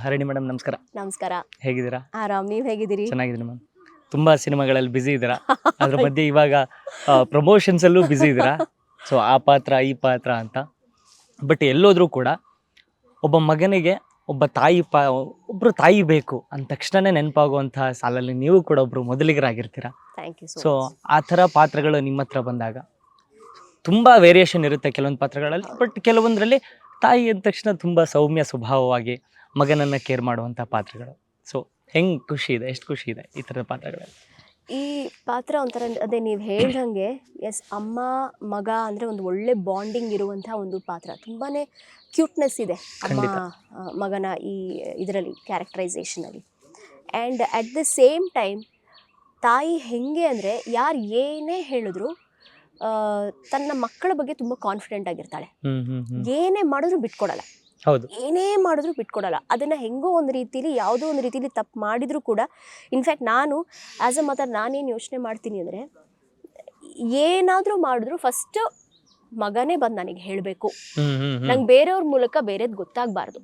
Harani madam ನಮಸ್ಕಾರ. ನಮಸ್ಕಾರ. ಹೇಗಿದ್ದೀರಾ? ಆರಾಮ್, ನೀವ್ ಹೇಗಿದ್ದೀರಿ? ಚೆನ್ನಾಗಿದ್ದೀನಿ ಮ್ಯಾಮ್. ತುಂಬಾ ಸಿನಿಮಾಗಳಲ್ಲಿ ಬ್ಯುಸಿ ಇದ್ದೀರಾ, ಅದ್ರ ಮಧ್ಯೆ ಇವಾಗ ಪ್ರಮೋಷನ್ಸ್ ಅಲ್ಲೂ ಬ್ಯುಸಿ ಇದ್ದೀರಾ. ಸೊ ಆ ಪಾತ್ರ ಈ ಪಾತ್ರ ಅಂತ, ಬಟ್ ಎಲ್ಲೋದ್ರೂ ಕೂಡ ಒಬ್ಬ ಮಗನಿಗೆ ಒಬ್ಬ ಒಬ್ರು ತಾಯಿ ಬೇಕು ಅಂದ ತಕ್ಷಣನೇ ನೆನಪಾಗುವಂತಹ ಸಾಲಲ್ಲಿ ನೀವು ಕೂಡ ಒಬ್ರು ಮೊದಲಿಗರಾಗಿರ್ತೀರಾ. ಥ್ಯಾಂಕ್ ಯು ಸೊ ಆ ಥರ ಪಾತ್ರಗಳು ನಿಮ್ಮ ಹತ್ರ ಬಂದಾಗ ತುಂಬಾ ವೇರಿಯೇಷನ್ ಇರುತ್ತೆ ಕೆಲವೊಂದು ಪಾತ್ರಗಳಲ್ಲಿ, ಬಟ್ ಕೆಲವೊಂದರಲ್ಲಿ ತಾಯಿ ಅಂದ ತಕ್ಷಣ ತುಂಬಾ ಸೌಮ್ಯ ಸ್ವಭಾವವಾಗಿ ಮಗನನ್ನ ಕೇರ್ ಮಾಡುವಂಥ ಪಾತ್ರಗಳು. ಸೊ ಹೆಂಗ್ ಖುಷಿ ಇದೆ, ಎಷ್ಟು ಖುಷಿ ಇದೆ ಈ ಥರದ ಪಾತ್ರಗಳಲ್ಲಿ? ಈ ಪಾತ್ರ ಒಂಥರ ಅದೇ ನೀವು ಹೇಳ್ದಂಗೆ ಎಸ್, ಅಮ್ಮ ಮಗ ಅಂದರೆ ಒಂದು ಒಳ್ಳೆ ಬಾಂಡಿಂಗ್ ಇರುವಂಥ ಒಂದು ಪಾತ್ರ. ತುಂಬಾ ಕ್ಯೂಟ್ನೆಸ್ ಇದೆ ಅಮ್ಮ ಮಗನ ಈ ಇದರಲ್ಲಿ ಕ್ಯಾರೆಕ್ಟರೈಸೇಷನಲ್ಲಿ. And at the same time ತಾಯಿ ಹೆಂಗೆ ಅಂದರೆ ಯಾರು ಏನೇ ಹೇಳಿದ್ರು ತನ್ನ ಮಕ್ಕಳ ಬಗ್ಗೆ ತುಂಬ ಕಾನ್ಫಿಡೆಂಟ್ ಆಗಿರ್ತಾಳೆ. ಏನೇ ಮಾಡಿದ್ರು ಬಿಟ್ಕೊಡಲ್ಲ, ಹೌದು, ಏನೇ ಮಾಡಿದ್ರು ಬಿಟ್ಕೊಡಲ್ಲ. ಅದನ್ನು ಹೆಂಗೋ ಒಂದು ರೀತಿಲಿ ಯಾವುದೋ ಒಂದು ರೀತಿಲಿ ತಪ್ಪು ಮಾಡಿದರೂ ಕೂಡ, ಇನ್ಫ್ಯಾಕ್ಟ್ ನಾನು ಆ್ಯಸ್ ಅ ಮದರ್ ನಾನೇನು ಯೋಚನೆ ಮಾಡ್ತೀನಿ ಅಂದರೆ, ಏನಾದರೂ ಮಾಡಿದ್ರು ಫಸ್ಟ್ ಮಗನೇ ಬಂದು ನನಗೆ ಹೇಳಬೇಕು. ನಂಗೆ ಬೇರೆಯವ್ರ ಮೂಲಕ ಬೇರೆದು ಗೊತ್ತಾಗಬಾರ್ದು,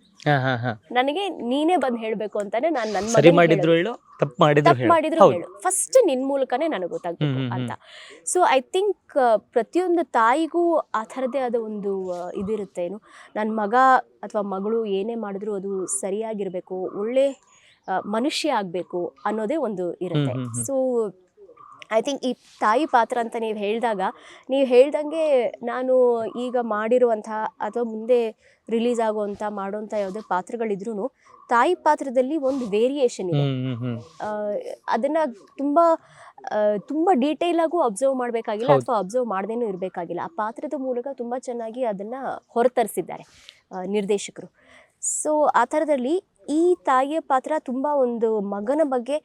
ನನಗೆ ನೀನೇ ಬಂದು ಹೇಳಬೇಕು ಅಂತಾನೆ ನಾನು ನನ್ನ ಸರಿ ಮಾಡಿದ್ರು ಹೇಳು, ತಪ್ಪು ಮಾಡಿದ್ರು ಹೇಳು, ಫಸ್ಟ್ ನಿನ್ನ ಮೂಲಕನೇ ನನಗೆ ಗೊತ್ತಾಗಬೇಕು ಅಂತ. ಸೊ ಐ ಥಿಂಕ್ ಪ್ರತಿಯೊಂದು ತಾಯಿಗೂ ಆ ಥರದ್ದೇ ಆದ ಒಂದು ಇದಿರುತ್ತೆ. ಏನು, ನನ್ನ ಮಗ ಅಥವಾ ಮಗಳು ಏನೇ ಮಾಡಿದ್ರು ಅದು ಸರಿಯಾಗಿರಬೇಕು, ಒಳ್ಳೆ ಮನುಷ್ಯ ಆಗಬೇಕು ಅನ್ನೋದೇ ಒಂದು ಇರುತ್ತೆ. ಸೊ ಐ ಥಿಂಕ್ ಈ ತಾಯಿ ಪಾತ್ರ ಅಂತ ನೀವು ಹೇಳ್ದಂಗೆ ನಾನು ಈಗ ಮಾಡಿರುವಂಥ ಅಥವಾ ಮುಂದೆ ರಿಲೀಸ್ ಆಗುವಂಥ ಮಾಡೋವಂಥ ಯಾವುದೇ ಪಾತ್ರಗಳಿದ್ರೂ ತಾಯಿ ಪಾತ್ರದಲ್ಲಿ ಒಂದು ವೇರಿಯೇಷನ್ ಇದೆ. ಅದನ್ನು ತುಂಬ ಡೀಟೇಲ್ ಆಗು ಅಬ್ಸರ್ವ್ ಮಾಡಬೇಕಾಗಿಲ್ಲ ಅಥವಾ ಅಬ್ಸರ್ವ್ ಮಾಡ್ದೇನೂ ಇರಬೇಕಾಗಿಲ್ಲ. ಆ ಪಾತ್ರದ ಮೂಲಕ ತುಂಬ ಚೆನ್ನಾಗಿ ಅದನ್ನು ಹೊರತರಿಸಿದ್ದಾರೆ ನಿರ್ದೇಶಕರು. ಸೊ ಆ ಥರದಲ್ಲಿ ಈ ತಾಯಿಯ ಪಾತ್ರ ತುಂಬ ಒಂದು ಮಗನ ಬಗ್ಗೆ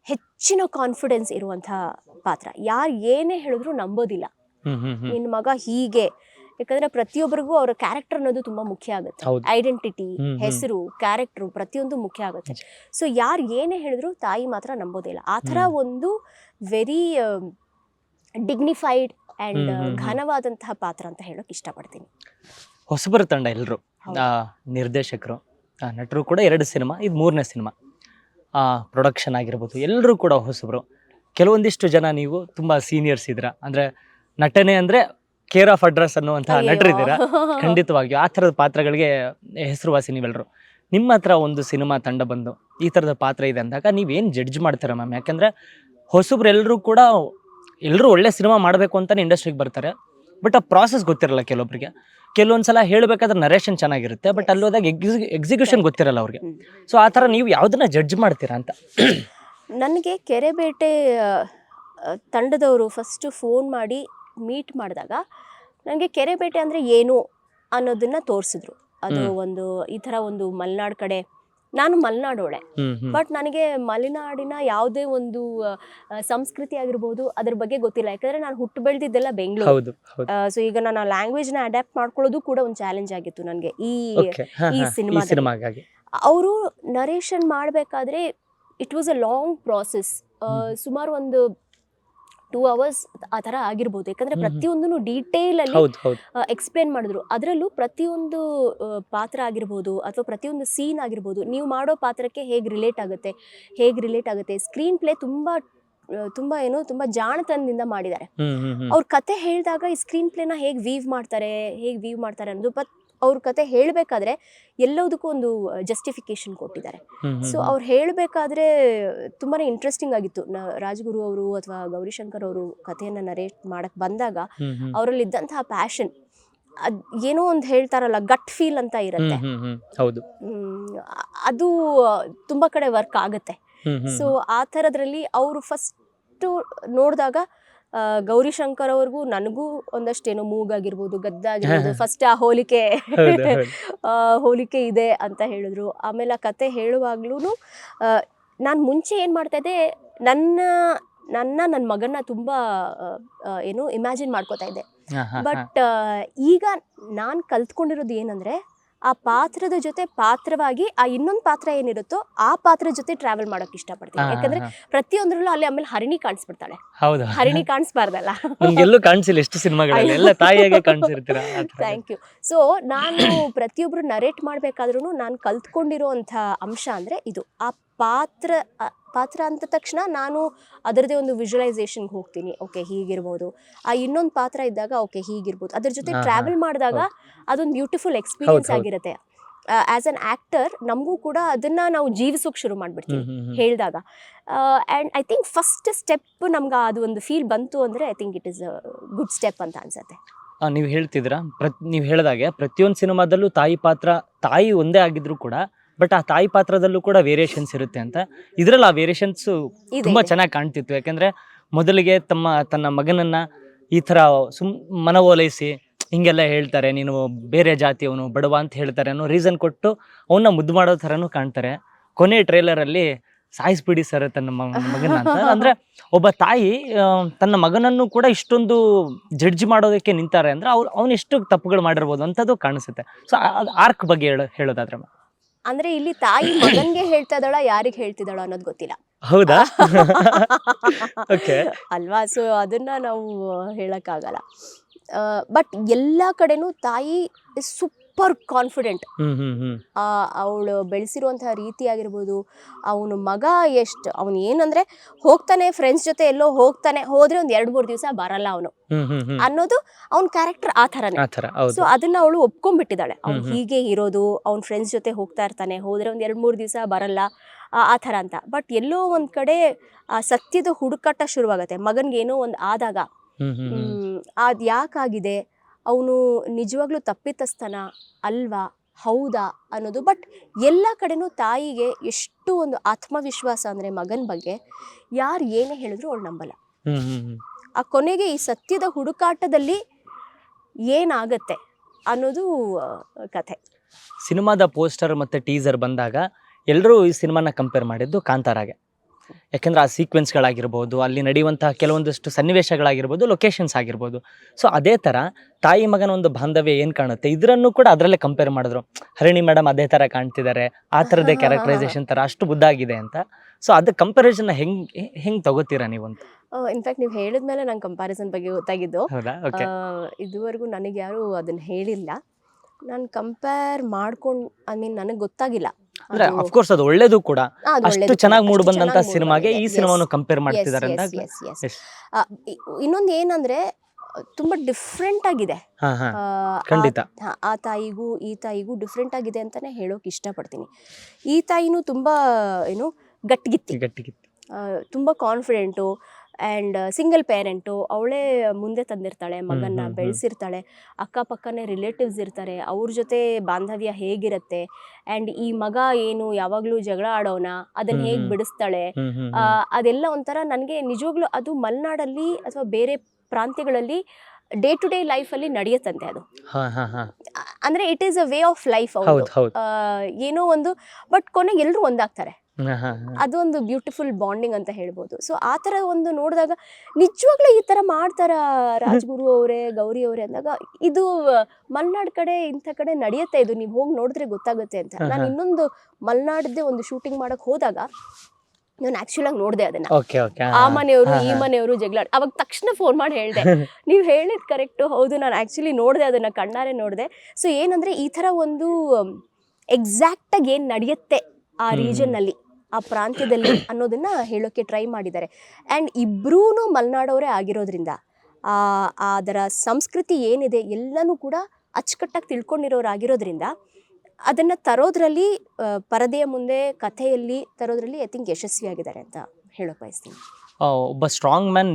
ಹೆಚ್ಚಿನ ಕಾನ್ಫಿಡೆನ್ಸ್ ಇರುವಂಥ ಪಾತ್ರ. ಯಾರು ಏನೇ ಹೇಳಿದ್ರು ನಂಬೋದಿಲ್ಲ, ನಿನ್ನ ಮಗ ಹೀಗೆ. ಯಾಕಂದರೆ ಪ್ರತಿಯೊಬ್ಬರಿಗೂ ಅವರ ಕ್ಯಾರೆಕ್ಟರ್ ಅನ್ನೋದು ತುಂಬ ಮುಖ್ಯ ಆಗುತ್ತೆ. ಐಡೆಂಟಿಟಿ, ಹೆಸರು, ಕ್ಯಾರೆಕ್ಟ್ರು ಪ್ರತಿಯೊಂದು ಮುಖ್ಯ ಆಗುತ್ತೆ. ಸೊ ಯಾರು ಏನೇ ಹೇಳಿದ್ರು ತಾಯಿ ಮಾತ್ರ ನಂಬೋದಿಲ್ಲ. ಆ ಥರ ಒಂದು ವೆರಿ ಡಿಗ್ನಿಫೈಡ್ ಆ್ಯಂಡ್ ಘನವಾದಂತಹ ಪಾತ್ರ ಅಂತ ಹೇಳೋಕೆ ಇಷ್ಟಪಡ್ತೀನಿ. ಹೊಸಬರ ತಂಡ ಎಲ್ಲರೂ, ನಿರ್ದೇಶಕರು, ನಟರು ಕೂಡ 2 ಸಿನಿಮಾ, ಇದು 3ನೇ ಸಿನಿಮಾ. ಪ್ರೊಡಕ್ಷನ್ ಆಗಿರ್ಬೋದು, ಎಲ್ಲರೂ ಕೂಡ ಹೊಸಬರು. ಕೆಲವೊಂದಿಷ್ಟು ಜನ ನೀವು ತುಂಬ ಸೀನಿಯರ್ಸ್ ಇದ್ದೀರಾ, ಅಂದರೆ ನಟನೆ ಅಂದರೆ ಕೇರ್ ಆಫ್ ಅಡ್ರೆಸ್ ಅನ್ನುವಂತಹ ನಟರಿದ್ದೀರಾ. ಖಂಡಿತವಾಗಿಯೂ ಆ ಥರದ ಪಾತ್ರಗಳಿಗೆ ಹೆಸರುವಾಸಿ ನೀವೆಲ್ಲರೂ. ನಿಮ್ಮ ಹತ್ರ ಒಂದು ಸಿನಿಮಾ ತಂಡ ಬಂದು ಈ ಥರದ ಪಾತ್ರ ಇದೆ ಅಂದಾಗ ನೀವೇನು ಜಡ್ಜ್ ಮಾಡ್ತೀರಾ ಮ್ಯಾಮ್? ಯಾಕೆಂದರೆ ಹೊಸಬ್ರು ಎಲ್ಲರೂ ಕೂಡ ಎಲ್ಲರೂ ಒಳ್ಳೆ ಸಿನಿಮಾ ಮಾಡಬೇಕು ಅಂತಲೇ ಇಂಡಸ್ಟ್ರಿಗೆ ಬರ್ತಾರೆ, ಬಟ್ ಆ ಪ್ರಾಸೆಸ್ ಗೊತ್ತಿರಲ್ಲ ಕೆಲವೊಬ್ಬರಿಗೆ. ಕೆಲವೊಂದ್ಸಲ ಹೇಳಬೇಕಾದ್ರೆ ನರೇಷನ್ ಚೆನ್ನಾಗಿರುತ್ತೆ, ಬಟ್ ಅಲ್ಲಿ ಹೋದಾಗ ಎಕ್ಸಿಕ್ಯೂಷನ್ ಗೊತ್ತಿರಲ್ಲ ಅವ್ರಿಗೆ. ಸೊ ಆ ಥರ ನೀವು ಯಾವುದನ್ನ ಜಡ್ಜ್ ಮಾಡ್ತೀರಾ ಅಂತ? ನನಗೆ ಕೆರೆಬೇಟೆ ತಂಡದವರು ಫಸ್ಟು ಫೋನ್ ಮಾಡಿ ಮೀಟ್ ಮಾಡಿದಾಗ ನನಗೆ ಕೆರೆಬೇಟೆ ಅಂದರೆ ಏನು ಅನ್ನೋದನ್ನು ತೋರಿಸಿದ್ರು. ಅದು ಒಂದು ಈ ಥರ ಒಂದು ಮಲೆನಾಡು ಕಡೆ, ನಾನು ಮಲೆನಾಡೋಳೆ, ಬಟ್ ನನಗೆ ಮಲೆನಾಡಿನ ಯಾವುದೇ ಒಂದು ಸಂಸ್ಕೃತಿ ಆಗಿರ್ಬೋದು ಅದ್ರ ಬಗ್ಗೆ ಗೊತ್ತಿಲ್ಲ. ಯಾಕಂದರೆ ನಾನು ಹುಟ್ಟು ಬೆಳೆದಿದ್ದೆಲ್ಲ ಬೆಂಗಳೂರು. ಸೊ ಈಗ ನಾನು ಆ ಲ್ಯಾಂಗ್ವೇಜ್ನ ಅಡ್ಯಾಪ್ಟ್ ಮಾಡ್ಕೊಳ್ಳೋದು ಕೂಡ ಒಂದು ಚಾಲೆಂಜ್ ಆಗಿತ್ತು ನನಗೆ ಈ ಸಿನಿಮಾಗಾಗಿ. ಅವರು ನರೇಷನ್ ಮಾಡಬೇಕಾದ್ರೆ it was a long process. ಸುಮಾರು ಒಂದು 2 hours ಆ ಥರ ಆಗಿರ್ಬೋದು. ಯಾಕಂದರೆ ಪ್ರತಿಯೊಂದನ್ನು ಡೀಟೇಲಲ್ಲಿ ಎಕ್ಸ್ಪ್ಲೇನ್ ಮಾಡಿದ್ರು. ಅದರಲ್ಲೂ ಪ್ರತಿಯೊಂದು ಪಾತ್ರ ಆಗಿರ್ಬೋದು ಅಥವಾ ಪ್ರತಿಯೊಂದು ಸೀನ್ ಆಗಿರ್ಬೋದು, ನೀವು ಮಾಡೋ ಪಾತ್ರಕ್ಕೆ ಹೇಗೆ ರಿಲೇಟ್ ಆಗುತ್ತೆ. ಸ್ಕ್ರೀನ್ ಪ್ಲೇ ತುಂಬ ಜಾಣತನದಿಂದ ಮಾಡಿದ್ದಾರೆ. ಅವ್ರ ಕತೆ ಹೇಳಿದಾಗ ಈ ಸ್ಕ್ರೀನ್ ಪ್ಲೇನ ಹೇಗೆ ವೀವ್ ಮಾಡ್ತಾರೆ ಅನ್ನೋದು. ಬಟ್ ಅವ್ರ ಕತೆ ಹೇಳಬೇಕಾದ್ರೆ ಎಲ್ಲದಕ್ಕೂ ಒಂದು ಜಸ್ಟಿಫಿಕೇಶನ್ ಕೊಟ್ಟಿದ್ದಾರೆ. ಸೊ ಅವ್ರು ಹೇಳಬೇಕಾದ್ರೆ ತುಂಬಾ ಇಂಟ್ರೆಸ್ಟಿಂಗ್ ಆಗಿತ್ತು. ರಾಜ್ಗುರು ಅವರು ಅಥವಾ ಗೌರಿಶಂಕರ್ ಅವರು ಕಥೆಯನ್ನು ನರೇಟ್ ಮಾಡಕ್ಕೆ ಬಂದಾಗ ಅವರಲ್ಲಿ ಇದ್ದಂತಹ ಪ್ಯಾಷನ್, ಏನೋ ಒಂದು ಹೇಳ್ತಾರಲ್ಲ, ಗಟ್ ಫೀಲ್ ಅಂತ ಇರುತ್ತೆ, ಅದು ತುಂಬ ಕಡೆ ವರ್ಕ್ ಆಗುತ್ತೆ. ಸೊ ಆ ಥರದ್ರಲ್ಲಿ ಅವರು ಫಸ್ಟು ನೋಡಿದಾಗ ಗೌರಿಶಂಕರ್ ಅವ್ರಿಗೂ ನನಗೂ ಒಂದಷ್ಟೇನೋ ಮೂಗಾಗಿರ್ಬೋದು, ಗದ್ದಾಗಿರ್ಬೋದು, ಫಸ್ಟ್ ಆ ಹೋಲಿಕೆ ಇದೆ ಅಂತ ಹೇಳಿದ್ರು. ಆಮೇಲೆ ಆ ಕತೆ ಹೇಳುವಾಗ್ಲೂ ನಾನು ಮುಂಚೆ ಏನು ಮಾಡ್ತಾಯಿದ್ದೆ, ನನ್ನ ಮಗನ್ನ ತುಂಬ ಇಮ್ಯಾಜಿನ್ ಮಾಡ್ಕೋತಾ ಇದ್ದೆ. ಬಟ್ ಈಗ ನಾನು ಕಲ್ತ್ಕೊಂಡಿರೋದು ಏನಂದರೆ, ಆ ಪಾತ್ರದ ಜೊತೆ ಪಾತ್ರವಾಗಿ ಆ ಇನ್ನೊಂದು ಪಾತ್ರ ಏನಿರುತ್ತೋ ಆ ಪಾತ್ರದ ಜೊತೆ ಟ್ರಾವೆಲ್ ಮಾಡೋಕೆ ಇಷ್ಟಪಡ್ತೀನಿ. ಯಾಕಂದ್ರೆ ಪ್ರತಿಯೊಂದರಲ್ಲೂ ಅಲ್ಲಿ ಆಮೇಲೆ ಹರಿಣಿ ಕಾಣಿಸ್ಬಿಡ್ತಾಳೆ. ಹೌದಾ? ಹರಿಣಿ ಕಾಣಿಸ್ಬಾರ್ದಲ್ಲ. ನಮ್ಗೆಲ್ಲೂ ಕಾಣಿಸಿಲ್ಲ ಎಷ್ಟು ಸಿನಿಮಾಗಳಲ್ಲಿ, ಎಲ್ಲ ತಾಯಿಯಾಗೆ ಕಾಣಿಸಿರ್ತೀರ. Thank you. ಸೊ ನಾನು ಪ್ರತಿಯೊಬ್ರು ನರೇಟ್ ಮಾಡ್ಬೇಕಾದ್ರೂ ನಾನು ಕಲ್ತ್ಕೊಂಡಿರೋಂಥ ಅಂಶ ಅಂದ್ರೆ ಇದು. ಆ ಪಾತ್ರ ಅಂದ ತಕ್ಷಣ ನಾನು ಅದರದೇ ಒಂದು ವಿಜುವಲೈಸೇಷನ್ಗೆ ಹೋಗ್ತೀನಿ. ಓಕೆ ಹೀಗಿರ್ಬೋದು, ಆ ಇನ್ನೊಂದು ಪಾತ್ರ ಇದ್ದಾಗ ಓಕೆ ಹೀಗಿರ್ಬೋದು. ಅದ್ರ ಜೊತೆ ಟ್ರಾವೆಲ್ ಮಾಡಿದಾಗ ಅದೊಂದು ಬ್ಯೂಟಿಫುಲ್ ಎಕ್ಸ್ಪೀರಿಯನ್ಸ್ ಆಗಿರುತ್ತೆ. ಆಸ್ ಅನ್ ಆಕ್ಟರ್ ನಮಗೂ ಕೂಡ ಅದನ್ನ ನಾವು ಜೀವಿಸೋಕೆ ಶುರು ಮಾಡ್ಬಿಡ್ತೀವಿ ಹೇಳಿದಾಗ. And I think first step ನಮ್ಗೆ ಅದು ಒಂದು ಫೀಲ್ ಬಂತು ಅಂದರೆ I think it is a good step ಅಂತ ಅನ್ಸುತ್ತೆ. ನೀವು ಹೇಳ್ತಿದ್ರ, ನೀವು ಹೇಳಿದಾಗೆ ಪ್ರತಿಯೊಂದು ಸಿನಿಮಾದಲ್ಲೂ ತಾಯಿ ಪಾತ್ರ ತಾಯಿ ಒಂದೇ ಆಗಿದ್ರು ಕೂಡ ಬಟ್ ಆ ತಾಯಿ ಪಾತ್ರದಲ್ಲೂ ಕೂಡ ವೇರಿಯೇಷನ್ಸ್ ಇರುತ್ತೆ ಅಂತ. ಇದರಲ್ಲಿ ಆ ವೇರಿಯೇಷನ್ಸ್ ತುಂಬಾ ಚೆನ್ನಾಗಿ ಕಾಣ್ತಿತ್ತು. ಯಾಕಂದ್ರೆ ಮೊದಲಿಗೆ ತನ್ನ ಮಗನನ್ನ ಈ ತರ ಮನವೊಲೈಸಿ ಹಿಂಗೆಲ್ಲ ಹೇಳ್ತಾರೆ, ನೀನು ಬೇರೆ ಜಾತಿಯವನು ಬಡವ ಅಂತ ಹೇಳ್ತಾರೆ ಅನ್ನೋ ರೀಸನ್ ಕೊಟ್ಟು ಅವನ್ನ ಮುದ್ದು ಮಾಡೋ ಥರನೂ ಕಾಣ್ತಾರೆ. ಕೊನೆ ಟ್ರೇಲರಲ್ಲಿ ಸಾಯಿಸ್ಬಿಡಿ ಸರ್ ತನ್ನ ಮಗನ ಅಂತ. ಅಂದ್ರೆ ಒಬ್ಬ ತಾಯಿ ತನ್ನ ಮಗನನ್ನು ಕೂಡ ಇಷ್ಟೊಂದು ಜಡ್ಜ್ ಮಾಡೋದಕ್ಕೆ ನಿಂತಾರೆ ಅಂದ್ರೆ ಅವ್ನು ಎಷ್ಟು ತಪ್ಪುಗಳು ಮಾಡಿರ್ಬೋದು ಅಂತದ್ದು ಕಾಣಿಸುತ್ತೆ. ಸೊ ಆರ್ಕ್ ಬಗ್ಗೆ ಹೇಳೋದಾದ್ರೆ ಅಂದ್ರೆ ಇಲ್ಲಿ ತಾಯಿ ಮಗನ್ಗೆ ಹೇಳ್ತಾ ಇದ್ದಾಳ, ಯಾರಿಗೆ ಹೇಳ್ತಿದ್ದಾಳೋ ಅನ್ನೋದು ಗೊತ್ತಿಲ್ಲ. ಹೌದಾ? ಓಕೆ ಅಲ್ವಾ? ಸೊ ಅದನ್ನ ನಾವು ಹೇಳಕ್ಕಾಗಲ್ಲ. ಬಟ್ ಎಲ್ಲ ಕಡೆನೂ ತಾಯಿ ಇಸ್ ಸೂಪರ್ ಕಾನ್ಫಿಡೆಂಟ್. ಅವಳು ಬೆಳೆಸಿರುವಂತಹ ರೀತಿ ಆಗಿರ್ಬೋದು, ಅವನು ಮಗ ಅವನು ಏನಂದ್ರೆ ಹೋಗ್ತಾನೆ ಫ್ರೆಂಡ್ಸ್ ಜೊತೆ ಎಲ್ಲೋ ಹೋದ್ರೆ ಒಂದ್ 2-3 ದಿವಸ ಬರಲ್ಲ ಅವನು ಅನ್ನೋದು ಅವ್ನ ಕ್ಯಾರೆಕ್ಟರ್ ಆ ಥರನೇ. ಸೊ ಅದನ್ನ ಅವಳು ಒಪ್ಕೊಂಡ್ಬಿಟ್ಟಿದ್ದಾಳೆ. ಅವ್ನು ಹೀಗೆ ಇರೋದು, ಅವ್ನ ಫ್ರೆಂಡ್ಸ್ ಜೊತೆ ಹೋಗ್ತಾ ಇರ್ತಾನೆ, ಹೋದ್ರೆ ಒಂದ್ 2-3 ದಿವಸ ಬರಲ್ಲ ಆ ಥರ ಅಂತ. ಬಟ್ ಎಲ್ಲೋ ಒಂದ್ ಕಡೆ ಆ ಸತ್ಯದ ಹುಡುಕಾಟ ಶುರುವಾಗತ್ತೆ. ಮಗನ್ಗೆ ಏನೋ ಒಂದು ಆದಾಗ ಅದ್ ಯಾಕಾಗಿದೆ, ಅವನು ನಿಜವಾಗ್ಲೂ ತಪ್ಪಿತಸ್ಥನ ಅಲ್ವಾ, ಹೌದಾ ಅನ್ನೋದು. ಬಟ್ ಎಲ್ಲ ಕಡೆನೂ ತಾಯಿಗೆ ಎಷ್ಟು ಒಂದು ಆತ್ಮವಿಶ್ವಾಸ ಅಂದರೆ ಮಗನ ಬಗ್ಗೆ ಯಾರು ಏನೇ ಹೇಳಿದ್ರು ಅವಳು ನಂಬಲ್ಲ. ಆ ಕೊನೆಗೆ ಈ ಸತ್ಯದ ಹುಡುಕಾಟದಲ್ಲಿ ಏನಾಗತ್ತೆ ಅನ್ನೋದು ಕಥೆ. ಸಿನಿಮಾದ ಪೋಸ್ಟರ್ ಮತ್ತು ಟೀಸರ್ ಬಂದಾಗ ಎಲ್ಲರೂ ಈ ಸಿನಿಮಾನ ಕಂಪೇರ್ ಮಾಡಿದ್ದು ಕಾಂತಾರಾಗೆ. ಯಾಕೆಂದ್ರೆ ಆ ಸೀಕ್ವೆನ್ಸ್ಗಳಾಗಿರ್ಬೋದು, ಅಲ್ಲಿ ನಡೆಯುವಂತಹ ಕೆಲವೊಂದಷ್ಟು ಸನ್ನಿವೇಶಗಳಾಗಿರ್ಬೋದು, ಲೊಕೇಶನ್ಸ್ ಆಗಿರ್ಬೋದು. ಸೊ ಅದೇ ಥರ ತಾಯಿ ಮಗನ ಒಂದು ಬಾಂಧವ್ಯ ಏನು ಕಾಣುತ್ತೆ ಇದರನ್ನು ಕೂಡ ಅದರಲ್ಲೇ ಕಂಪೇರ್ ಮಾಡಿದ್ರು. ಹರಿಣಿ ಮೇಡಮ್ ಅದೇ ಥರ ಕಾಣ್ತಿದ್ದಾರೆ, ಆ ಥರದ್ದೇ ಕ್ಯಾರೆಕ್ಟರೈಸೇಷನ್ ಥರ ಅಷ್ಟು ಬುದ್ಧಾಗಿದೆ ಅಂತ. ಸೊ ಅದು ಕಂಪ್ಯಾರಿಸನ್ ಹೆಂಗೆ ತಗೋತೀರಾ ನೀವು ಅಂತ? ಇನ್ಫ್ಯಾಕ್ಟ್ ನೀವು ಹೇಳಿದ್ಮೇಲೆ ನಂಗೆ ಕಂಪ್ಯಾರಿಸನ್ ಬಗ್ಗೆ ಗೊತ್ತಾಗಿದ್ದು. ಹೌದಾ? ಓಕೆ. ಇದುವರೆಗೂ ನನಗೆ ಯಾರು ಅದನ್ನ ಹೇಳಿಲ್ಲ. ನಾನು ಕಂಪೇರ್ ಮಾಡ್ಕೊಂಡು ನನಗೆ ಗೊತ್ತಾಗಿಲ್ಲ. ಅಂದ್ರೆ ಅಫ್ಕೋರ್ಸ್ ಅದು ಒಳ್ಳೇದು ಕೂಡ. ಅಷ್ಟು ಚೆನ್ನಾಗಿ ಮೂಡ್ ಬಂದಂತ ಸಿನಿಮಾಗೆ ಈ ಸಿನಿಮಾವನ್ನು ಕಂಪೇರ್ ಮಾಡ್ತಿದ್ದಾರೆ ಅಂತ. ಇನ್ನೊಂದು ಏನಂದ್ರೆ ತುಂಬಾ ಡಿಫ್ರೆಂಟ್ ಆಗಿದೆ. ಖಂಡಿತ ಆ ತಾಯಿಗೂ ಈ ತಾಯಿಗೂ ಡಿಫ್ರೆಂಟ್ ಆಗಿದೆ ಅಂತಾನೆ ಹೇಳೋಕೆ ಇಷ್ಟಪಡ್ತೀನಿ. ಈ ತಾಯಿನೂ ತುಂಬಾ ಗಟ್ಟಿಗಿತ್ತಿ, ತುಂಬಾ ಕಾನ್ಫಿಡೆಂಟು ಆ್ಯಂಡ್ ಸಿಂಗಲ್ ಪೇರೆಂಟು. ಅವಳೇ ಮುಂದೆ ತಂದಿರ್ತಾಳೆ ಮಗನ್ನ, ಬೆಳೆಸಿರ್ತಾಳೆ. ಅಕ್ಕಪಕ್ಕನೇ ರಿಲೇಟಿವ್ಸ್ ಇರ್ತಾರೆ, ಅವ್ರ ಜೊತೆ ಬಾಂಧವ್ಯ ಹೇಗಿರುತ್ತೆ. ಆ್ಯಂಡ್ ಈ ಮಗ ಏನು ಯಾವಾಗಲೂ ಜಗಳ ಆಡೋನ, ಅದನ್ನ ಹೇಗೆ ಬಿಡಿಸ್ತಾಳೆ, ಅದೆಲ್ಲ ಒಂಥರ ನನಗೆ ನಿಜವಾಗ್ಲೂ ಅದು ಮಲೆನಾಡಲ್ಲಿ ಅಥವಾ ಬೇರೆ ಪ್ರಾಂತ್ಯಗಳಲ್ಲಿ ಡೇ ಟು ಡೇ ಲೈಫಲ್ಲಿ ನಡೆಯುತ್ತಂತೆ ಅದು. ಅಂದ್ರೆ it is a way of life. ಏನೋ ಒಂದು ಬಟ್ ಕೊನೆಗೆ ಎಲ್ಲರೂ ಒಂದಾಗ್ತಾರೆ. ಅದು ಒಂದು ಬ್ಯೂಟಿಫುಲ್ ಬಾಂಡಿಂಗ್ ಅಂತ ಹೇಳ್ಬೋದು. ಸೊ ಆ ಥರ ಒಂದು ನೋಡಿದಾಗ ನಿಜವಾಗ್ಲೂ ಈ ಥರ ಮಾಡ್ತಾರ ರಾಜ್ಗುರು ಅವರೇ, ಗೌರಿ ಅವರೇ ಅಂದಾಗ ಇದು ಮಲೆನಾಡ್ ಕಡೆ ಇಂಥ ಕಡೆ ನಡೆಯುತ್ತೆ, ಇದು ನೀವು ಹೋಗಿ ನೋಡಿದ್ರೆ ಗೊತ್ತಾಗುತ್ತೆ ಅಂತ. ನಾನು ಇನ್ನೊಂದು ಮಲೆನಾಡದ್ದೇ ಒಂದು ಶೂಟಿಂಗ್ ಮಾಡಕ್ ಹೋದಾಗ ನಾನು ಆಕ್ಚುಲ್ ಆಗಿ ನೋಡಿದೆ ಅದನ್ನ. ಆ ಮನೆಯವರು ಈ ಮನೆಯವರು ಜಗಳ, ಅವಾಗ ತಕ್ಷಣ ಫೋನ್ ಮಾಡಿ ಹೇಳಿದೆ, ನೀವು ಹೇಳಿದ್ ಕರೆಕ್ಟು, ಹೌದು ನಾನು ಆಕ್ಚುಲಿ ನೋಡಿದೆ, ಅದನ್ನ ಕಣ್ಣಾರೆ ನೋಡಿದೆ. ಸೊ ಏನಂದ್ರೆ ಈ ಥರ ಒಂದು ಎಕ್ಸಾಕ್ಟ್ ಆಗಿ ಏನ್ ನಡೆಯುತ್ತೆ ಆ ರೀಜನ್ ಅಲ್ಲಿ, ಆ ಪ್ರಾಂತ್ಯದಲ್ಲಿ ಅನ್ನೋದನ್ನ ಹೇಳೋಕೆ ಟ್ರೈ ಮಾಡಿದ್ದಾರೆ. ಆ್ಯಂಡ್ ಇಬ್ರೂ ಮಲೆನಾಡವರೇ ಆಗಿರೋದ್ರಿಂದ ಅದರ ಸಂಸ್ಕೃತಿ ಏನಿದೆ ಎಲ್ಲನೂ ಕೂಡ ಅಚ್ಚುಕಟ್ಟಾಗಿ ತಿಳ್ಕೊಂಡಿರೋರಾಗಿರೋದ್ರಿಂದ ಅದನ್ನು ತರೋದ್ರಲ್ಲಿ ಪರದೆಯ ಮುಂದೆ ಕಥೆಯಲ್ಲಿ ತರೋದ್ರಲ್ಲಿ ಐ ಥಿಂಕ್ ಯಶಸ್ವಿಯಾಗಿದ್ದಾರೆ ಅಂತ ಹೇಳೋಕೆ ಬಯಸ್ತೀನಿ. ಒಬ್ಬ ಸ್ಟ್ರಾಂಗ್ ಮ್ಯಾನ್,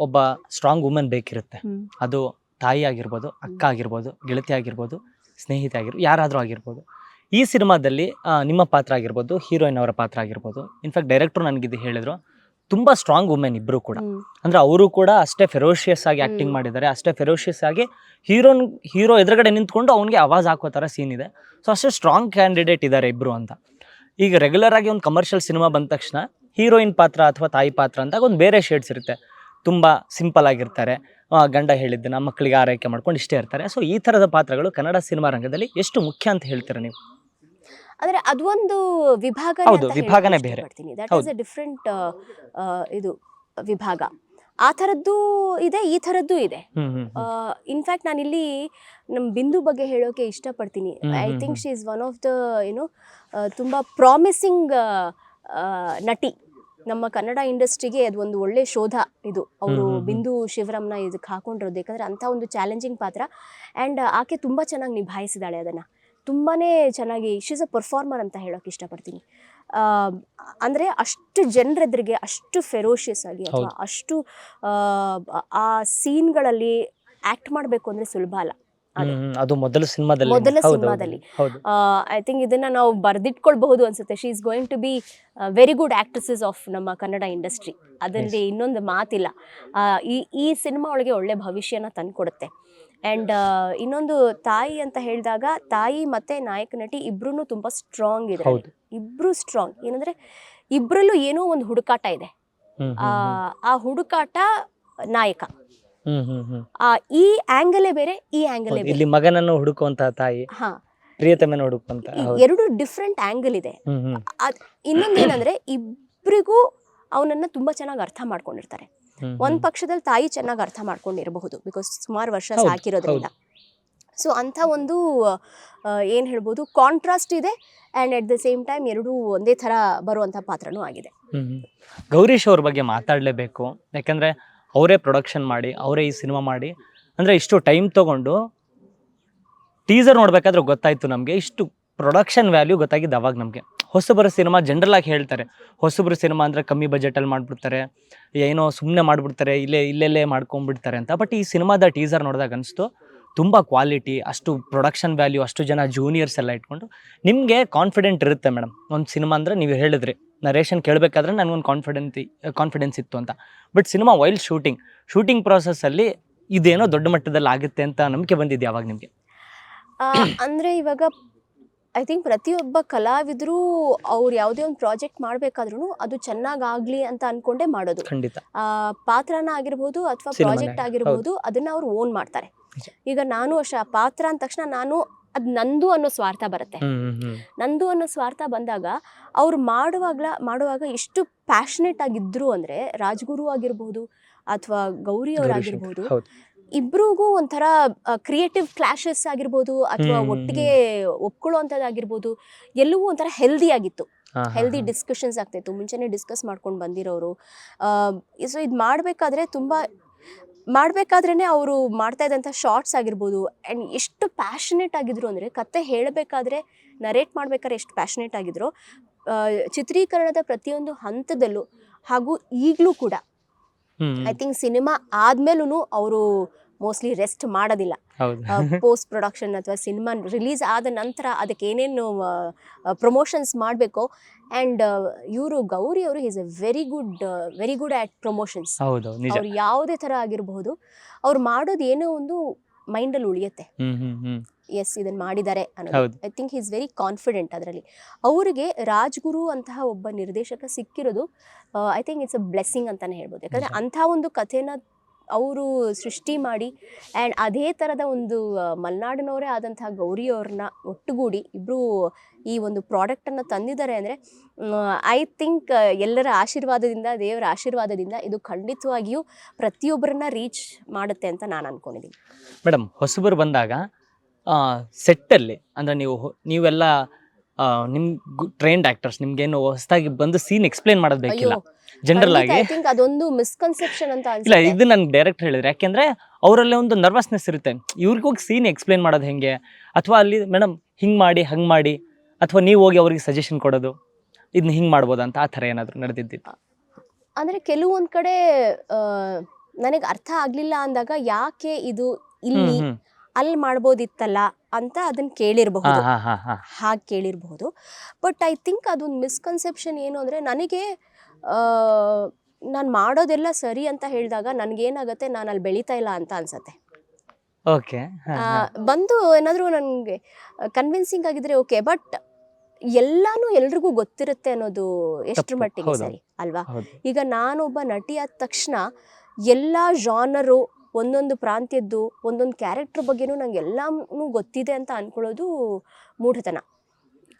ಒಬ್ಬ ಸ್ಟ್ರಾಂಗ್ ವುಮೆನ್ ಬೇಕಿರುತ್ತೆ. ಅದು ತಾಯಿ ಆಗಿರ್ಬೋದು, ಅಕ್ಕ ಆಗಿರ್ಬೋದು, ಗೆಳತಿ ಆಗಿರ್ಬೋದು, ಸ್ನೇಹಿತೆ ಆಗಿರ್ಬೋದು, ಯಾರಾದರೂ ಆಗಿರ್ಬೋದು. ಈ ಸಿನಿಮಾದಲ್ಲಿ ನಿಮ್ಮ ಪಾತ್ರ ಆಗಿರ್ಬೋದು, ಹೀರೋಯಿನ್ ಅವರ ಪಾತ್ರ ಆಗಿರ್ಬೋದು, ಇನ್ಫ್ಯಾಕ್ಟ್ ಡೈರೆಕ್ಟ್ರು ನನಗಿದು ಹೇಳಿದ್ರು, ತುಂಬ ಸ್ಟ್ರಾಂಗ್ ವುಮೆನ್ ಇಬ್ಬರು ಕೂಡ. ಅಂದರೆ ಅವರು ಕೂಡ ಅಷ್ಟೇ ಫೆರೋಷಿಯಸ್ ಆಗಿ ಆ್ಯಕ್ಟಿಂಗ್ ಮಾಡಿದ್ದಾರೆ, ಅಷ್ಟೇ ಫೆರೋಷಿಯಸ್ ಆಗಿ ಹೀರೋ ಎದುರುಗಡೆ ನಿಂತ್ಕೊಂಡು ಅವನಿಗೆ ಆವಾಜ್ ಹಾಕೋ ಥರ ಸೀನ್ ಇದೆ. ಸೊ ಅಷ್ಟೇ ಸ್ಟ್ರಾಂಗ್ ಕ್ಯಾಂಡಿಡೇಟ್ ಇದ್ದಾರೆ ಇಬ್ಬರು ಅಂತ. ಈಗ ರೆಗ್ಯುಲರ್ ಆಗಿ ಒಂದು ಕಮರ್ಷಿಯಲ್ ಸಿನಿಮಾ ಬಂದ ತಕ್ಷಣ ಹೀರೋಯಿನ್ ಪಾತ್ರ ಅಥವಾ ತಾಯಿ ಪಾತ್ರ ಅಂದಾಗ ಒಂದು ಬೇರೆ ಶೇಡ್ಸ್ ಇರುತ್ತೆ. ತುಂಬ ಸಿಂಪಲ್ ಆಗಿರ್ತಾರೆ, ಗಂಡ ಹೇಳಿದ್ದನ್ನ ಮಕ್ಕಳಿಗೆ ಆರೈಕೆ ಮಾಡ್ಕೊಂಡು ಇಷ್ಟೇ ಇರ್ತಾರೆ. ಸೊ ಈ ಥರದ ಪಾತ್ರಗಳು ಕನ್ನಡ ಸಿನಿಮಾ ರಂಗದಲ್ಲಿ ಎಷ್ಟು ಮುಖ್ಯ ಅಂತ ಹೇಳ್ತೀರಾ ನೀವು? ಆದರೆ ಅದು ಒಂದು ವಿಭಾಗನೇ ಹೌದು, ಅಂತ ಹೇಳಕ್ಕೆ ವಿಭಾಗನೇ ಬೇರೆ. ಇಷ್ಟಪಡ್ತೀನಿ. ದಟ್ ಹೌದು. ಈಸ್ ಅ ಡಿಫ್ರೆಂಟ್ ಇದು ವಿಭಾಗ. ಆ ಥರದ್ದು ಇದೆ, ಈ ಥರದ್ದು ಇದೆ. ಇನ್ಫ್ಯಾಕ್ಟ್ ನಾನಿಲ್ಲಿ ನಮ್ಮ ಬಿಂದು ಬಗ್ಗೆ ಹೇಳೋಕೆ ಇಷ್ಟಪಡ್ತೀನಿ. I think she is one of the ತುಂಬ ಪ್ರಾಮಿಸಿಂಗ್ ನಟಿ. ನಮ್ಮ ಕನ್ನಡ ಇಂಡಸ್ಟ್ರಿಗೆ ಅದು ಒಂದು ಒಳ್ಳೆ ಶೋಧ. ಇದು ಅವರು ಬಿಂದು ಶಿವರಾಮ್ನ ಇದಕ್ಕೆ ಹಾಕೊಂಡಿರೋದು, ಯಾಕಂದರೆ ಅಂಥ ಒಂದು ಚಾಲೆಂಜಿಂಗ್ ಪಾತ್ರ. ಆ್ಯಂಡ್ ಆಕೆ ತುಂಬ ಚೆನ್ನಾಗಿ ನಿಭಾಯಿಸಿದಾಳೆ ಅದನ್ನು, ತುಂಬಾ ಚೆನ್ನಾಗಿ. ಶಿ ಇಸ್ ಅ ಪರ್ಫಾರ್ಮರ್ ಅಂತ ಹೇಳೋಕೆ ಇಷ್ಟಪಡ್ತೀನಿ. ಅಂದರೆ ಅಷ್ಟು ಜನರೆದುರಿಗೆ ಅಷ್ಟು ಫೆರೋಷಿಯಸ್ ಆಗಿ ಅಥವಾ ಅಷ್ಟು ಆ ಸೀನ್ಗಳಲ್ಲಿ ಆ್ಯಕ್ಟ್ ಮಾಡಬೇಕು ಅಂದರೆ ಸುಲಭ ಅಲ್ಲ. ಅದು ಮೊದಲ ಸಿನಿಮಾದಲ್ಲಿ ಐ ಥಿಂಕ್ ಇದನ್ನ ನಾವು ಬರೆದಿಟ್ಕೊಳ್ಬಹುದು ಅನ್ಸುತ್ತೆ. She is going to be very good actresses of ನಮ್ಮ ಕನ್ನಡ ಇಂಡಸ್ಟ್ರಿ. ಅದರಲ್ಲಿ ಇನ್ನೊಂದು ಮಾತಿಲ್ಲ. ಈ ಸಿನಿಮಾ ಒಳಗೆ ಒಳ್ಳೆ ಭವಿಷ್ಯನ ತಂದುಕೊಡುತ್ತೆ. ಆ್ಯಂಡ್ ಇನ್ನೊಂದು ತಾಯಿ ಅಂತ ಹೇಳಿದಾಗ, ತಾಯಿ ಮತ್ತು ನಾಯಕ ನಟಿ ಇಬ್ರು ತುಂಬ ಸ್ಟ್ರಾಂಗ್ ಇದೆ. ಇಬ್ರು ಸ್ಟ್ರಾಂಗ್ ಏನಂದರೆ ಇಬ್ಬರಲ್ಲೂ ಏನೋ ಒಂದು ಹುಡುಕಾಟ ಇದೆ. ಆ ಹುಡುಕಾಟ ನಾಯಕ. ಈ ಆಂಗಲೇ ಬೇರೆ, ಈ ಆಂಗಲೇ ಬೇರೆ. ಇಲ್ಲಿ ಮಗನನ್ನು ಹುಡುಕುವಂತ ತಾಯಿ, ಪ್ರಿಯತಮನ ಹುಡುಕುವಂತ, ಎರಡು ಡಿಫ್ರೆಂಟ್ ಆಂಗಲ್ ಇದೆ. ಇನ್ನೊಂದೇನಂದ್ರೆ ಇಬ್ಬರಿಗೂ ಅವನನ್ನ ತುಂಬಾ ಚೆನ್ನಾಗಿ ಅರ್ಥ ಮಾಡ್ಕೊಂಡಿರ್ತಾರೆ. ಒಂದ್ ಪಕ್ಷದಲ್ಲಿ ತಾಯಿ ಚೆನ್ನಾಗಿ ಅರ್ಥ ಮಾಡ್ಕೊಂಡಿರಬಹುದು, ಬಿಕಾಸ್ ಸುಮಾರು ವರ್ಷ ಸಾಕಿರೋದ್ರಿಂದ. ಸೊ ಅಂಥ ಒಂದು ಏನು ಹೇಳ್ಬೋದು, ಕಾಂಟ್ರಾಸ್ಟ್ ಇದೆ. And at the same time ಎರಡೂ ಒಂದೇ ಥರ ಬರುವಂಥ ಪಾತ್ರನೂ ಆಗಿದೆ. ಗೌರೀಶ್ ಅವ್ರ ಬಗ್ಗೆ ಮಾತಾಡಲೇಬೇಕು. ಯಾಕಂದರೆ ಅವರೇ ಪ್ರೊಡಕ್ಷನ್ ಮಾಡಿ, ಅವರೇ ಈ ಸಿನಿಮಾ ಮಾಡಿ, ಅಂದರೆ ಇಷ್ಟು ಟೈಮ್ ತೊಗೊಂಡು ಟೀಸರ್ ನೋಡಬೇಕಾದ್ರೆ ಗೊತ್ತಾಯಿತು ನಮಗೆ, ಇಷ್ಟು ಪ್ರೊಡಕ್ಷನ್ ವ್ಯಾಲ್ಯೂ ಗೊತ್ತಾಗಿದ್ದು ಅವಾಗ ನಮಗೆ. ಹೊಸಬರ ಸಿನಿಮಾ ಜನರಲ್ ಆಗಿ ಹೇಳ್ತಾರೆ, ಹೊಸಬರ ಸಿನಿಮಾ ಅಂದರೆ ಕಮ್ಮಿ ಬಜೆಟಲ್ಲಿ ಮಾಡಿಬಿಡ್ತಾರೆ, ಏನೋ ಸುಮ್ಮನೆ ಮಾಡಿಬಿಡ್ತಾರೆ, ಇಲ್ಲೆಲ್ಲೇ ಮಾಡ್ಕೊಂಡ್ಬಿಡ್ತಾರೆ ಅಂತ. ಬಟ್ ಈ ಸಿನಿಮಾದ ಟೀಸರ್ ನೋಡಿದಾಗ ಅನಿಸ್ತು ತುಂಬ ಕ್ವಾಲಿಟಿ, ಅಷ್ಟು ಪ್ರೊಡಕ್ಷನ್ ವ್ಯಾಲ್ಯೂ, ಅಷ್ಟು ಜನ ಜೂನಿಯರ್ಸ್ ಎಲ್ಲ ಇಟ್ಕೊಂಡು ನಿಮಗೆ ಕಾನ್ಫಿಡೆಂಟ್ ಇರುತ್ತೆ ಮೇಡಮ್. ಒಂದು ಸಿನಿಮಾ ಅಂದರೆ ನೀವು ಹೇಳಿದ್ರಿ, ನರೇಷನ್ ಕೇಳಬೇಕಾದ್ರೆ ನನಗೊಂದು ಕಾನ್ಫಿಡೆನ್ಸ್ ಇತ್ತು ಅಂತ. ಬಟ್ ಸಿನಿಮಾ ವೈಲ್ ಶೂಟಿಂಗ್ ಪ್ರಾಸೆಸ್ಸಲ್ಲಿ ಇದೇನೋ ದೊಡ್ಡ ಮಟ್ಟದಲ್ಲಿ ಆಗುತ್ತೆ ಅಂತ ನಂಬಿಕೆ ಬಂದಿದೆ ಯಾವಾಗ ನಿಮಗೆ? ಅಂದರೆ ಇವಾಗ ಐ ಥಿಂಕ್ ಪ್ರತಿಯೊಬ್ಬ ಕಲಾವಿದರು ಅವ್ರು ಯಾವುದೇ ಒಂದು ಪ್ರಾಜೆಕ್ಟ್ ಮಾಡಬೇಕಾದ್ರೂ ಅದು ಚೆನ್ನಾಗಾಗಲಿ ಅಂತ ಅಂದ್ಕೊಂಡೇ ಮಾಡೋದು. ಖಂಡಿತ. ಪಾತ್ರನ ಆಗಿರ್ಬೋದು ಅಥವಾ ಪ್ರಾಜೆಕ್ಟ್ ಆಗಿರ್ಬೋದು, ಅದನ್ನು ಅವ್ರು ಓನ್ ಮಾಡ್ತಾರೆ. ಈಗ ನಾನು ಅಷ್ಟೇ, ಆ ಪಾತ್ರ ಅಂದ ತಕ್ಷಣ ನಾನು ಅದು ನಂದು ಅನ್ನೋ ಸ್ವಾರ್ಥ ಬರುತ್ತೆ. ನಂದು ಅನ್ನೋ ಸ್ವಾರ್ಥ ಬಂದಾಗ ಅವ್ರು ಮಾಡುವಾಗ ಎಷ್ಟು ಪ್ಯಾಷನೇಟ್ ಆಗಿದ್ರು ಅಂದರೆ, ರಾಜ್ಗುರು ಆಗಿರ್ಬೋದು ಅಥವಾ ಗೌರಿ ಅವರಾಗಿರ್ಬೋದು, ಇಬ್ರಿಗೂ ಒಂಥರ ಕ್ರಿಯೇಟಿವ್ ಕ್ಲಾಶಸ್ ಆಗಿರ್ಬೋದು ಅಥವಾ ಒಟ್ಟಿಗೆ ಒಪ್ಕೊಳ್ಳೋ ಅಂಥದ್ದಾಗಿರ್ಬೋದು, ಎಲ್ಲವೂ ಒಂಥರ ಹೆಲ್ದಿ ಆಗಿತ್ತು. ಹೆಲ್ದಿ ಡಿಸ್ಕಷನ್ಸ್ ಆಗ್ತಾಯಿತ್ತು. ಮುಂಚೆನೇ ಡಿಸ್ಕಸ್ ಮಾಡ್ಕೊಂಡು ಬಂದಿರೋರು. ಸೊ ಇದು ಮಾಡಬೇಕಾದ್ರೇ ಅವರು ಮಾಡ್ತಾ ಇದ್ದಂಥ ಶಾರ್ಟ್ಸ್ ಆಗಿರ್ಬೋದು, ಆ್ಯಂಡ್ ಎಷ್ಟು ಪ್ಯಾಷನೇಟ್ ಆಗಿದ್ರು ಅಂದರೆ, ಕತೆ ಹೇಳಬೇಕಾದ್ರೆ, ನರೇಟ್ ಮಾಡ್ಬೇಕಾದ್ರೆ ಎಷ್ಟು ಪ್ಯಾಷನೇಟ್ ಆಗಿದ್ರು. ಚಿತ್ರೀಕರಣದ ಪ್ರತಿಯೊಂದು ಹಂತದಲ್ಲೂ ಹಾಗೂ ಈಗಲೂ ಕೂಡ ಐ ಥಿಂಕ್ ಸಿನಿಮಾ ಆದ್ಮೇಲೂ ಅವರು ಮೋಸ್ಟ್ಲಿ ರೆಸ್ಟ್ ಮಾಡೋದಿಲ್ಲ. ಪೋಸ್ಟ್ ಪ್ರೊಡಕ್ಷನ್ ಅಥವಾ ಸಿನಿಮಾ ರಿಲೀಸ್ ಆದ ನಂತರ ಅದಕ್ಕೆ ಏನೇನು ಪ್ರಮೋಷನ್ಸ್ ಮಾಡಬೇಕೋ. ಆ್ಯಂಡ್ ಗೌರಿ ಅವರು is a very good at promotions. ಅವ್ರು ಯಾವುದೇ ಥರ ಆಗಿರಬಹುದು, ಅವ್ರು ಮಾಡೋದು ಏನೋ ಒಂದು ಮೈಂಡಲ್ಲಿ ಉಳಿಯುತ್ತೆ. ಎಸ್, ಇದನ್ನು ಮಾಡಿದ್ದಾರೆ ಅನ್ನೋದು. I think he is very confident ಅದರಲ್ಲಿ. ಅವರಿಗೆ ರಾಜ್ಗುರು ಅಂತಹ ಒಬ್ಬ ನಿರ್ದೇಶಕ ಸಿಕ್ಕಿರೋದು I think it's a blessing ಅಂತಲೇ ಹೇಳ್ಬೋದು. ಯಾಕಂದರೆ ಅಂಥ ಒಂದು ಕಥೆನ ಅವರು ಸೃಷ್ಟಿ ಮಾಡಿ, ಆ್ಯಂಡ್ ಅದೇ ಥರದ ಒಂದು ಮಲೆನಾಡಿನವರೇ ಆದಂತಹ ಗೌರಿ ಅವ್ರನ್ನ ಒಟ್ಟುಗೂಡಿ ಇಬ್ಬರು ಈ ಒಂದು ಪ್ರಾಡಕ್ಟನ್ನು ತಂದಿದ್ದಾರೆ ಅಂದರೆ, ಐ ಥಿಂಕ್ ಎಲ್ಲರ ಆಶೀರ್ವಾದದಿಂದ, ದೇವರ ಆಶೀರ್ವಾದದಿಂದ ಇದು ಖಂಡಿತವಾಗಿಯೂ ಪ್ರತಿಯೊಬ್ಬರನ್ನ ರೀಚ್ ಮಾಡುತ್ತೆ ಅಂತ ನಾನು ಅಂದ್ಕೊಂಡಿದ್ದೀನಿ. ಮೇಡಮ್, ಹೊಸಬರು ಬಂದಾಗ ಸೆಟ್ಟಲ್ಲಿ ಅಂದರೆ ನೀವೆಲ್ಲ ನಿಮ್ಮ ಟ್ರೈನ್ಡ್ ಆ್ಯಕ್ಟರ್ಸ್, ನಿಮ್ಗೇನು ಹೊಸದಾಗಿ ಬಂದು ಸೀನ್ ಎಕ್ಸ್ಪ್ಲೇನ್ ಮಾಡೋದು ಬೇಕಿಲ್ಲ. ಜನರಲ್ ಆಗಿ ಅದೊಂದು ಮಿಸ್ಕನ್ಸೆಪ್ಷನ್ ಅಂತ ಇಲ್ಲ, ಇದು ನನ್ಗೆ ಡೈರೆಕ್ಟ್ ಹೇಳಿದ್ರೆ, ಯಾಕೆಂದ್ರೆ ಅವರಲ್ಲೇ ಒಂದು ನರ್ವಸ್ನೆಸ್ ಇರುತ್ತೆ. ಇವ್ರಿಗೆ ಹೋಗಿ ಸೀನ್ ಎಕ್ಸ್ಪ್ಲೇನ್ ಮಾಡೋದು ಹೆಂಗೆ, ಅಥವಾ ಅಲ್ಲಿ ಮೇಡಮ್ ಹಿಂಗೆ ಮಾಡಿ ಹಂಗೆ ಮಾಡಿ, ಅಥವಾ ನೀವು ಹೋಗಿ ಅವ್ರಿಗೆ ಸಜೆಷನ್ ಕೊಡೋದು, ಇದನ್ನ ಹಿಂಗೆ ಮಾಡ್ಬೋದು ಅಂತ, ಆ ಥರ ಏನಾದರೂ ನಡೆದಿದ್ದಿತ್ತು? ಅಂದರೆ ಕೆಲವೊಂದು ಕಡೆ ನನಗೆ ಅರ್ಥ ಆಗಲಿಲ್ಲ ಅಂದಾಗ, ಯಾಕೆ ಇದು ಇಲ್ಲಿ ಅಲ್ಲಿ ಮಾಡ್ಬೋದಿತ್ತಲ್ಲ ಅಂತ ಅದನ್ನು ಕೇಳಿರಬಹುದು, ಹಾಗೆ ಕೇಳಿರಬಹುದು. ಬಟ್ ಐ ಥಿಂಕ್ ಅದೊಂದು ಮಿಸ್ಕನ್ಸೆಪ್ಷನ್ ಏನು ಅಂದರೆ, ನನಗೆ ನಾನು ಮಾಡೋದೆಲ್ಲ ಸರಿ ಅಂತ ಹೇಳಿದಾಗ ನನಗೇನಾಗುತ್ತೆ, ನಾನು ಅಲ್ಲಿ ಬೆಳೀತಾ ಇಲ್ಲ ಅಂತ ಅನ್ಸತ್ತೆ. ಓಕೆ, ಬಂದು ಏನಾದರೂ ನನಗೆ ಕನ್ವಿನ್ಸಿಂಗ್ ಆಗಿದ್ರೆ ಓಕೆ, ಬಟ್ ಎಲ್ಲಾನು ಎಲ್ರಿಗೂ ಗೊತ್ತಿರುತ್ತೆ ಅನ್ನೋದು ಎಷ್ಟರ ಮಟ್ಟಿಗೆ ಸರಿ ಅಲ್ವಾ? ಈಗ ನಾನೊಬ್ಬ ನಟಿ ಆದ ತಕ್ಷಣ ಎಲ್ಲ ಜಾನರು ಒಂದೊಂದು ಪ್ರಾಂತ್ಯದ್ದು ಒಂದೊಂದು ಕ್ಯಾರೆಕ್ಟರ್ ಬಗ್ಗೆನೂ ನಂಗೆ ಎಲ್ಲನೂ ಗೊತ್ತಿದೆ ಅಂತ ಅನ್ಕೊಳ್ಳೋದು ಮೂಢತನ.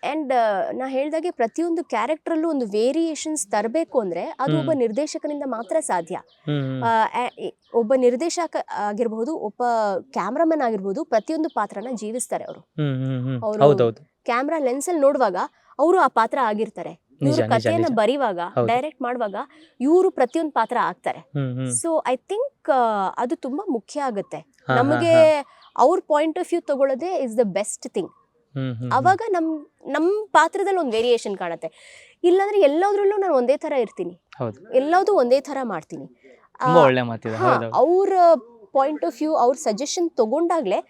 ಆ್ಯಂಡ್ ನಾ ಹೇಳ್ದಾಗೆ ಪ್ರತಿಯೊಂದು ಕ್ಯಾರೆಕ್ಟ್ರಲ್ಲೂ ಒಂದು ವೇರಿಯೇಷನ್ಸ್ ತರಬೇಕು ಅಂದರೆ ಅದು ಒಬ್ಬ ನಿರ್ದೇಶಕನಿಂದ ಮಾತ್ರ ಸಾಧ್ಯ. ಒಬ್ಬ ನಿರ್ದೇಶಕ ಆಗಿರ್ಬೋದು, ಒಬ್ಬ ಕ್ಯಾಮ್ರಾಮನ್ ಆಗಿರ್ಬೋದು, ಪ್ರತಿಯೊಂದು ಪಾತ್ರನ ಜೀವಿಸ್ತಾರೆ ಅವರು. ಅವರು ಕ್ಯಾಮ್ರಾ ಲೆನ್ಸಲ್ಲಿ ನೋಡುವಾಗ ಅವರು ಆ ಪಾತ್ರ ಆಗಿರ್ತಾರೆ. ಇವರು ಕಥೆಯನ್ನ ಬರೀವಾಗ, ಡೈರೆಕ್ಟ್ ಮಾಡುವಾಗ ಇವರು ಪ್ರತಿಯೊಂದು ಪಾತ್ರ ಆಗ್ತಾರೆ. ಸೊ ಐ ಥಿಂಕ್ ಅದು ತುಂಬಾ ಮುಖ್ಯ ಆಗುತ್ತೆ ನಮಗೆ. ಅವ್ರ ಪಾಯಿಂಟ್ ಆಫ್ ವ್ಯೂ ತಗೊಳ್ಳೋದೇ ಇಸ್ ದ ಬೆಸ್ಟ್ ಥಿಂಗ್. ಅವಾಗ ನಮ್ ಪಾತ್ರದಲ್ಲಿ ಒಂದು ವೇರಿಯೇಷನ್ ಕಾಣುತ್ತೆ. ಇಲ್ಲಾಂದ್ರೆ ಎಲ್ಲದ್ರಲ್ಲೂ ನಾನು ಒಂದೇ ತರ ಇರ್ತೀನಿ, ಎಲ್ಲದೂ ಒಂದೇ ತರ ಮಾಡ್ತೀನಿ. ಅವ್ರ ಪಾಯಿಂಟ್ ಆಫ್ ವ್ಯೂ, ಅವ್ರ ಸಜೆಷನ್ ತಗೊಂಡಾಗ್ಲೇ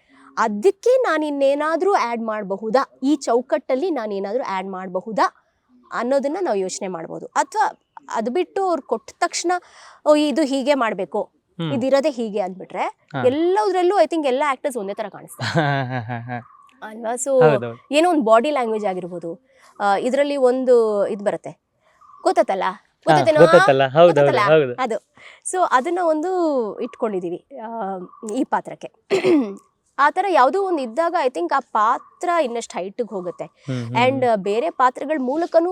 ಅದಕ್ಕೆ ನಾನು ಇನ್ನೇನಾದ್ರೂ ಆ್ಯಡ್ ಮಾಡಬಹುದಾ, ಈ ಚೌಕಟ್ಟಲ್ಲಿ ನಾನು ಏನಾದ್ರೂ ಆ್ಯಡ್ ಮಾಡಬಹುದಾ ಅನ್ನೋದನ್ನ ನಾವು ಯೋಚನೆ ಮಾಡ್ಬೋದು. ಅಥವಾ ಅದು ಬಿಟ್ಟು ಅವ್ರು ಕೊಟ್ಟ ತಕ್ಷಣ ಇದು ಹೀಗೆ ಮಾಡಬೇಕು, ಇದಿರೋದೇ ಹೀಗೆ ಅಂದ್ಬಿಟ್ರೆ ಎಲ್ಲದ್ರಲ್ಲೂ ಐ ಥಿಂಕ್ ಎಲ್ಲ ಆಕ್ಟರ್ಸ್ ಒಂದೇ ತರ ಕಾಣಿಸ್ತಾರೆ ಅಲ್ವಾ. ಸೊ ಏನೋ ಒಂದು ಬಾಡಿ ಲ್ಯಾಂಗ್ವೇಜ್ ಆಗಿರ್ಬೋದು, ಇದರಲ್ಲಿ ಒಂದು ಇದು ಬರುತ್ತೆ, ಗೊತ್ತಲ್ಲ ಅದು. ಸೊ ಅದನ್ನ ಒಂದು ಇಟ್ಕೊಂಡಿದೀವಿ ಈ ಪಾತ್ರಕ್ಕೆ. ಆ ಥರ ಯಾವುದೋ ಒಂದು ಇದ್ದಾಗ ಐ ಥಿಂಕ್ ಆ ಪಾತ್ರ ಇನ್ನಷ್ಟು ಹೈಟಿಗೆ ಹೋಗುತ್ತೆ. ಆ್ಯಂಡ್ ಬೇರೆ ಪಾತ್ರಗಳ ಮೂಲಕನೂ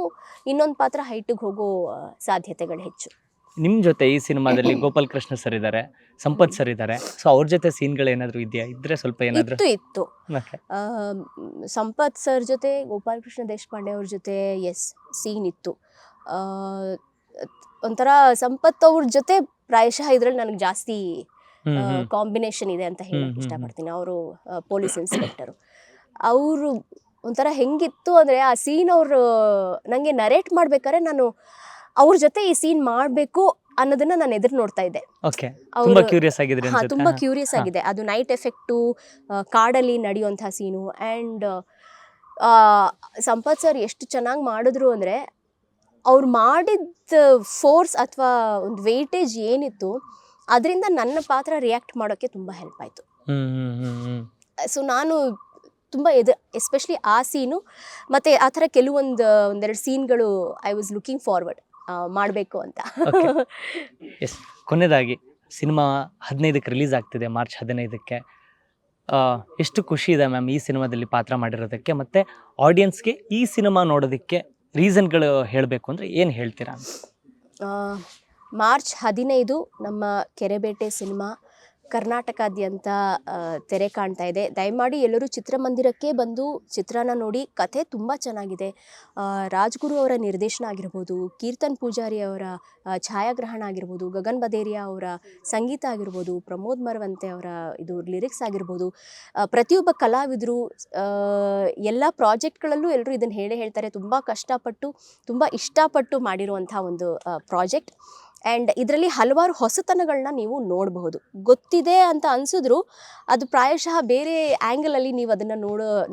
ಇನ್ನೊಂದು ಪಾತ್ರ ಹೈಟಿಗೆ ಹೋಗೋ ಸಾಧ್ಯತೆಗಳು ಹೆಚ್ಚು. ನಿಮ್ಮ ಜೊತೆ ಈ ಸಿನಿಮಾದಲ್ಲಿ ಗೋಪಾಲ್ ಕೃಷ್ಣ ಸರ್ ಇದ್ದಾರೆ, ಸಂಪತ್ ಸರ್ ಇದ್ದಾರೆ. ಸೊ ಅವ್ರ ಜೊತೆ ಸೀನ್ಗಳು ಏನಾದ್ರು ಇದೆಯಾ? ಇದ್ರೆ ಸ್ವಲ್ಪ ಏನಾದ್ರು. ಇತ್ತು. ಸಂಪತ್ ಸರ್ ಜೊತೆ ಗೋಪಾಲ್ ಕೃಷ್ಣ ದೇಶಪಾಂಡೆ ಅವ್ರ ಜೊತೆ ಸೀನ್ ಇತ್ತು. ಒಂಥರ ಸಂಪತ್ ಅವ್ರ ಜೊತೆ ಪ್ರಾಯಶಃ ಇದ್ರಲ್ಲಿ ನನಗೆ ಜಾಸ್ತಿ ಕಾಂಬಿನೇಷನ್ ಇದೆ ಅಂತ ಹೇಳಕ್ ಇಷ್ಟಪಡ್ತೀನಿ. ಅವರು ಪೊಲೀಸ್ ಇನ್ಸ್ಪೆಕ್ಟರು. ಅವರು ಒಂಥರ ಹೆಂಗಿತ್ತು ಅಂದ್ರೆ ಆ ಸೀನ್ ಅವರು ನಂಗೆ ನರೇಟ್ ಮಾಡ್ಬೇಕಾದ್ರೆ ನಾನು ಅವ್ರ ಜೊತೆ ಈ ಸೀನ್ ಮಾಡ್ಬೇಕು ಅನ್ನೋದನ್ನ ನಾನು ಎದುರು ನೋಡ್ತಾ ಇದ್ದೆ. ತುಂಬಾ ಕ್ಯೂರಿಯಸ್ ಆಗಿದೆ. ಅದು ನೈಟ್ ಎಫೆಕ್ಟು, ಕಾಡಲ್ಲಿ ನಡೆಯುವಂತಹ ಸೀನು. ಆ್ಯಂಡ್ ಸಂಪತ್ ಸರ್ ಎಷ್ಟು ಚೆನ್ನಾಗಿ ಮಾಡಿದ್ರು ಅಂದ್ರೆ ಅವ್ರು ಮಾಡಿದ ಫೋರ್ಸ್ ಅಥವಾ ಒಂದು ವೆಯ್ಟೇಜ್ ಏನಿತ್ತು ಅದರಿಂದ ನನ್ನ ಪಾತ್ರ ರಿಯಾಕ್ಟ್ ಮಾಡೋಕ್ಕೆ ತುಂಬ ಹೆಲ್ಪ್ ಆಯಿತು. ಸೊ ನಾನು ತುಂಬ ಎಸ್ಪೆಷಲಿ ಆ ಸೀನು ಮತ್ತು ಆ ಥರ ಒಂದೆರಡು ಸೀನ್ಗಳು ಐ ವಾಸ್ ಲುಕಿಂಗ್ ಫಾರ್ವರ್ಡ್ ಮಾಡಬೇಕು ಅಂತ. ಕೊನೆಯದಾಗಿ ಸಿನಿಮಾ 15ಕ್ಕೆ ರಿಲೀಸ್ ಆಗ್ತಿದೆ, ಮಾರ್ಚ್ 15ಕ್ಕೆ. ಎಷ್ಟು ಖುಷಿ ಇದೆ ಮ್ಯಾಮ್ ಈ ಸಿನಿಮಾದಲ್ಲಿ ಪಾತ್ರ ಮಾಡಿರೋದಕ್ಕೆ, ಮತ್ತು ಆಡಿಯನ್ಸ್ಗೆ ಈ ಸಿನಿಮಾ ನೋಡೋದಕ್ಕೆ ರೀಸನ್ಗಳು ಹೇಳಬೇಕು ಅಂದರೆ ಏನು ಹೇಳ್ತೀರಾ? ಮಾರ್ಚ್ 15 ನಮ್ಮ ಕೆರೆಬೇಟೆ ಸಿನಿಮಾ ಕರ್ನಾಟಕಾದ್ಯಂತ ತೆರೆ ಕಾಣ್ತಾ ಇದೆ. ದಯಮಾಡಿ ಎಲ್ಲರೂ ಚಿತ್ರಮಂದಿರಕ್ಕೆ ಬಂದು ಚಿತ್ರನ ನೋಡಿ. ಕಥೆ ತುಂಬ ಚೆನ್ನಾಗಿದೆ. ರಾಜ್ಗುರು ಅವರ ನಿರ್ದೇಶನ ಆಗಿರ್ಬೋದು, ಕೀರ್ತನ್ ಪೂಜಾರಿ ಅವರ ಛಾಯಾಗ್ರಹಣ ಆಗಿರ್ಬೋದು, ಗಗನ್ ಬದೇರಿಯಾ ಅವರ ಸಂಗೀತ ಆಗಿರ್ಬೋದು, ಪ್ರಮೋದ್ ಮರವಂತೆ ಅವರ ಇದು ಲಿರಿಕ್ಸ್ ಆಗಿರ್ಬೋದು, ಪ್ರತಿಯೊಬ್ಬ ಕಲಾವಿದರು ಎಲ್ಲ ಪ್ರಾಜೆಕ್ಟ್ಗಳಲ್ಲೂ ಎಲ್ಲರೂ ಇದನ್ನು ಹೇಳ್ತಾರೆ. ತುಂಬ ಕಷ್ಟಪಟ್ಟು ತುಂಬ ಇಷ್ಟಪಟ್ಟು ಮಾಡಿರುವಂಥ ಒಂದು ಪ್ರಾಜೆಕ್ಟ್. ಆ್ಯಂಡ್ ಇದರಲ್ಲಿ ಹಲವಾರು ಹೊಸತನಗಳನ್ನ ನೀವು ನೋಡಬಹುದು. ಗೊತ್ತಿದೆ ಅಂತ ಅನಿಸಿದ್ರು ಅದು ಪ್ರಾಯಶಃ ಬೇರೆ ಆ್ಯಂಗಲಲ್ಲಿ ನೀವು ಅದನ್ನು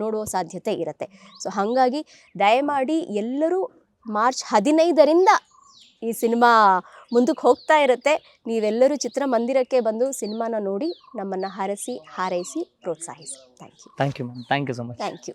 ನೋಡುವ ಸಾಧ್ಯತೆ ಇರುತ್ತೆ. ಸೊ ಹಾಗಾಗಿ ದಯಮಾಡಿ ಎಲ್ಲರೂ ಮಾರ್ಚ್ 15ರಿಂದ ಈ ಸಿನಿಮಾ ಮುಂದಕ್ಕೆ ಹೋಗ್ತಾ ಇರುತ್ತೆ. ನೀವೆಲ್ಲರೂ ಚಿತ್ರಮಂದಿರಕ್ಕೆ ಬಂದು ಸಿನಿಮಾನ ನೋಡಿ ನಮ್ಮನ್ನು ಹರಸಿ ಹಾರೈಸಿ ಪ್ರೋತ್ಸಾಹಿಸಿ. Thank you ma'am. Thank you so much. Thank you.